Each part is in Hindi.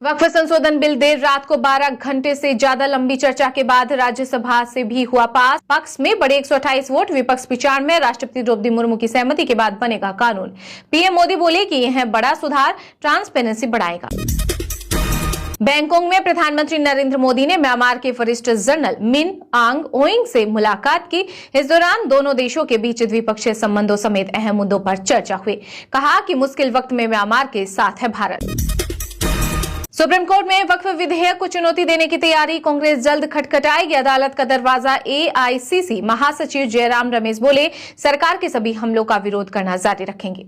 वक्फ संशोधन बिल देर रात को 12 घंटे से ज्यादा लंबी चर्चा के बाद राज्यसभा से भी हुआ पास। पक्ष में बड़े 128 वोट, विपक्ष 95। राष्ट्रपति द्रौपदी मुर्मू की सहमति के बाद बनेगा कानून। पीएम मोदी बोले कि यह बड़ा सुधार ट्रांसपेरेंसी बढ़ाएगा। बैंकॉक में प्रधानमंत्री नरेंद्र मोदी ने म्यांमार के वरिष्ठ जनरल मिन आंग ओइंग से मुलाकात की। इस दौरान दोनों देशों के बीच द्विपक्षीय संबंधों समेत अहम मुद्दों पर चर्चा हुई। कहा कि मुश्किल वक्त में म्यांमार के साथ है भारत। सुप्रीम कोर्ट में वक्फ विधेयक को चुनौती देने की तैयारी, कांग्रेस जल्द खटखटाएगी अदालत का दरवाजा। एआईसीसी महासचिव जयराम रमेश बोले, सरकार के सभी हमलों का विरोध करना जारी रखेंगे।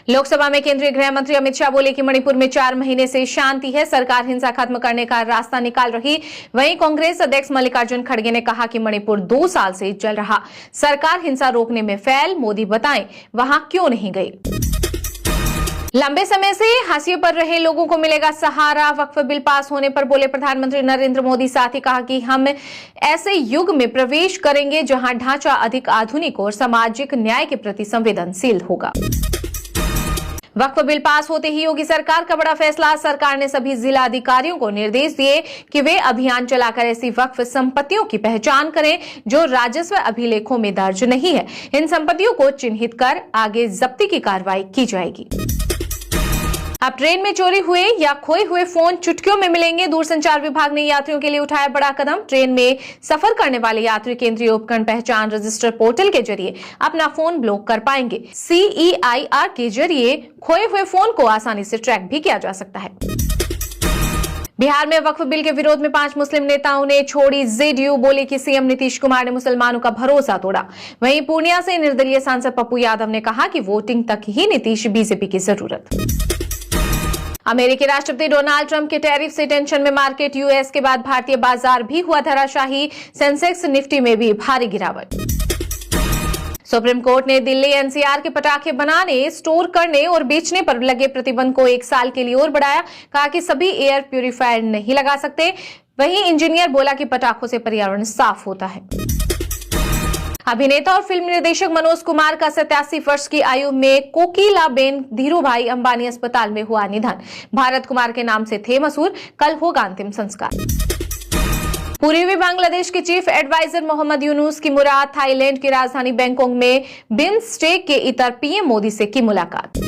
लोकसभा में केंद्रीय गृह मंत्री अमित शाह बोले कि मणिपुर में 4 महीने से शांति है, सरकार हिंसा खत्म करने का रास्ता निकाल रही। वहीं कांग्रेस अध्यक्ष मल्लिकार्जुन खड़गे ने कहा कि मणिपुर 2 साल से चल रहा, सरकार हिंसा रोकने में फेल, मोदी बताएं वहां क्यों नहीं गई। लंबे समय से हाशिए पर रहे लोगों को मिलेगा सहारा, वक्फ बिल पास होने पर बोले प्रधानमंत्री नरेंद्र मोदी। साथ ही कहा कि हम ऐसे युग में प्रवेश करेंगे जहां ढांचा अधिक आधुनिक और सामाजिक न्याय के प्रति संवेदनशील होगा। वक्फ बिल पास होते ही योगी सरकार का बड़ा फैसला, सरकार ने सभी जिला अधिकारियों को निर्देश दिए कि वे अभियान चलाकर ऐसी वक्फ संपत्तियों की पहचान करें जो राजस्व अभिलेखों में दर्ज नहीं है। इन संपत्तियों को चिन्हित कर आगे जब्ती की कार्रवाई की जाएगी। अब ट्रेन में चोरी हुए या खोए हुए फोन चुटकियों में मिलेंगे। दूरसंचार विभाग ने यात्रियों के लिए उठाया बड़ा कदम। ट्रेन में सफर करने वाले यात्री केंद्रीय उपकरण पहचान रजिस्टर पोर्टल के जरिए अपना फोन ब्लॉक कर पाएंगे। CEIR के जरिए खोए हुए फोन को आसानी से ट्रैक भी किया जा सकता है। बिहार में वक्फ बिल के विरोध में 5 मुस्लिम नेताओं ने छोड़ी जेडीयू, बोले कि सीएम नीतीश कुमार ने मुसलमानों का भरोसा तोड़ा। वहीं पूर्णिया से निर्दलीय सांसद पप्पू यादव ने कहा कि वोटिंग तक ही नीतीश बीजेपी की जरूरत। अमेरिकी राष्ट्रपति डोनाल्ड ट्रंप के टैरिफ से टेंशन में मार्केट, यूएस के बाद भारतीय बाजार भी हुआ धराशाही, सेंसेक्स निफ्टी में भी भारी गिरावट। सुप्रीम कोर्ट ने दिल्ली एनसीआर के पटाखे बनाने, स्टोर करने और बेचने पर लगे प्रतिबंध को 1 साल के लिए और बढ़ाया। कहा कि सभी एयर प्यूरिफायर नहीं लगा सकते। वहीं इंजीनियर बोला कि पटाखों से पर्यावरण साफ होता है। अभिनेता और फिल्म निर्देशक मनोज कुमार का 87 वर्ष की आयु में कोकिलाबेन धीरूभाई अंबानी अस्पताल में हुआ निधन। भारत कुमार के नाम से थे मशहूर। कल होगा अंतिम संस्कार। पूर्वी बांग्लादेश के चीफ एडवाइजर मोहम्मद यूनुस की मुराद, थाईलैंड की राजधानी बैंकॉक में बिम्स्टेक के इतर पीएम मोदी से की मुलाकात।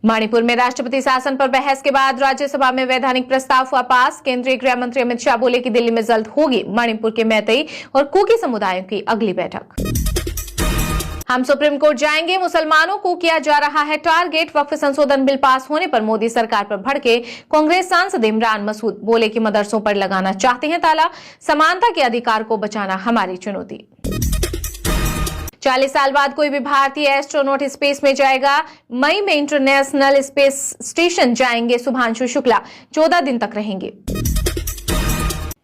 मणिपुर में राष्ट्रपति शासन पर बहस के बाद राज्यसभा में वैधानिक प्रस्ताव हुआ पास। केंद्रीय गृह मंत्री अमित शाह बोले कि दिल्ली में जल्द होगी मणिपुर के मैतेई और कुकी समुदायों की अगली बैठक। हम सुप्रीम कोर्ट जाएंगे, मुसलमानों को किया जा रहा है टारगेट। वक्फ संशोधन बिल पास होने पर मोदी सरकार पर भड़के कांग्रेस सांसद इमरान मसूद, बोले कि मदरसों पर लगाना चाहते हैं ताला, समानता के अधिकार को बचाना हमारी चुनौती। 40 साल बाद कोई भी भारतीय एस्ट्रोनॉट स्पेस में जाएगा। मई में इंटरनेशनल स्पेस स्टेशन जाएंगे शुभांशु शुक्ला, 14 दिन तक रहेंगे।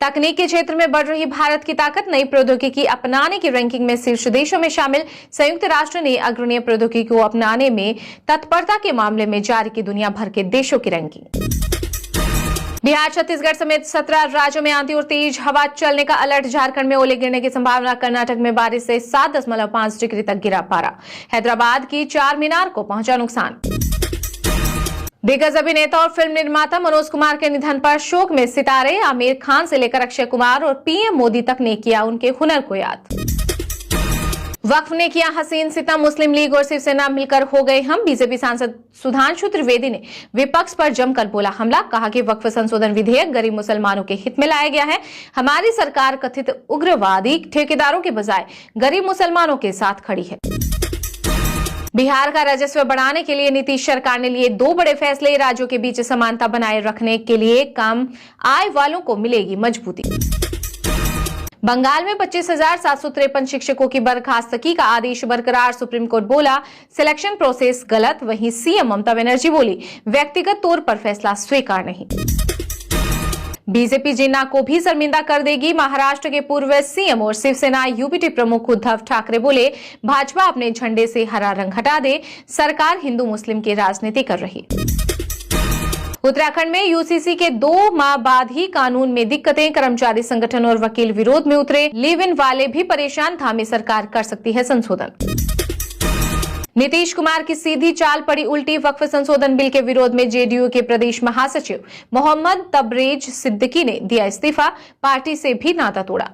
तकनीक के क्षेत्र में बढ़ रही भारत की ताकत, नई प्रौद्योगिकी अपनाने की रैंकिंग में शीर्ष देशों में शामिल। संयुक्त राष्ट्र ने अग्रणीय प्रौद्योगिकी को अपनाने में तत्परता के मामले में जारी की दुनिया भर के देशों की रैंकिंग। बिहार, छत्तीसगढ़ समेत 17 राज्यों में आंधी और तेज हवा चलने का अलर्ट। झारखंड में ओले गिरने की संभावना। कर्नाटक में बारिश से 7.5 डिग्री तक गिरा पारा। हैदराबाद की चार मीनार को पहुंचा नुकसान। दिग्गज अभिनेता और फिल्म निर्माता मनोज कुमार के निधन पर शोक में सितारे। आमिर खान से लेकर अक्षय कुमार और पीएम मोदी तक ने किया उनके हुनर को याद। वक्फ ने किया हसीन सितम, मुस्लिम लीग और शिवसेना मिलकर हो गए हम। बीजेपी सांसद सुधांशु त्रिवेदी ने विपक्ष पर जमकर बोला हमला। कहा कि वक्फ संशोधन विधेयक गरीब मुसलमानों के हित में लाया गया है। हमारी सरकार कथित उग्रवादी ठेकेदारों के बजाय गरीब मुसलमानों के साथ खड़ी है। बिहार का राजस्व बढ़ाने के लिए नीतीश सरकार ने लिए 2 बड़े फैसले। राज्यों के बीच समानता बनाए रखने के लिए कम आय वालों को मिलेगी मजबूती। बंगाल में 25,753 शिक्षकों की बर्खास्तगी का आदेश बरकरार। सुप्रीम कोर्ट बोला सिलेक्शन प्रोसेस गलत। वहीं सीएम ममता बनर्जी बोली व्यक्तिगत तौर पर फैसला स्वीकार नहीं। बीजेपी जिन्ना को भी शर्मिंदा कर देगी। महाराष्ट्र के पूर्व सीएम और शिवसेना यूपीटी प्रमुख उद्धव ठाकरे बोले भाजपा अपने झंडे से हरा रंग हटा दे, सरकार हिंदू मुस्लिम की राजनीति कर रही। उत्तराखंड में यूसीसी के 2 माह बाद ही कानून में दिक्कतें। कर्मचारी संगठन और वकील विरोध में उतरे। लिव इन वाले भी परेशान। थामे सरकार कर सकती है संशोधन। नीतीश कुमार की सीधी चाल पड़ी उल्टी। वक्फ संशोधन बिल के विरोध में जेडीयू के प्रदेश महासचिव मोहम्मद तबरेज सिद्दीकी ने दिया इस्तीफा, पार्टी से भी नाता तोड़ा।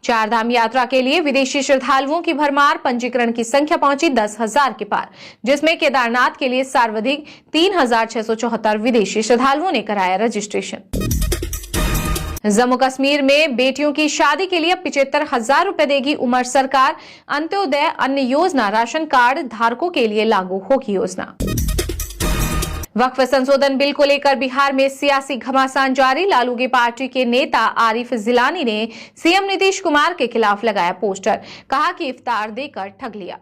चारधाम यात्रा के लिए विदेशी श्रद्धालुओं की भरमार। पंजीकरण की संख्या पहुंची 10,000 के पार, जिसमें केदारनाथ के लिए सर्वाधिक 3,674 विदेशी श्रद्धालुओं ने कराया रजिस्ट्रेशन। जम्मू कश्मीर में बेटियों की शादी के लिए 75,000 रुपए देगी उमर सरकार। अंत्योदय अन्न योजना राशन कार्ड धारकों के लिए लागू होगी योजना। वक्फ संशोधन बिल को लेकर बिहार में सियासी घमासान जारी। लालू की पार्टी के नेता आरिफ जिलानी ने सीएम नीतीश कुमार के खिलाफ लगाया पोस्टर, कहा कि इफ्तार देकर ठग लिया।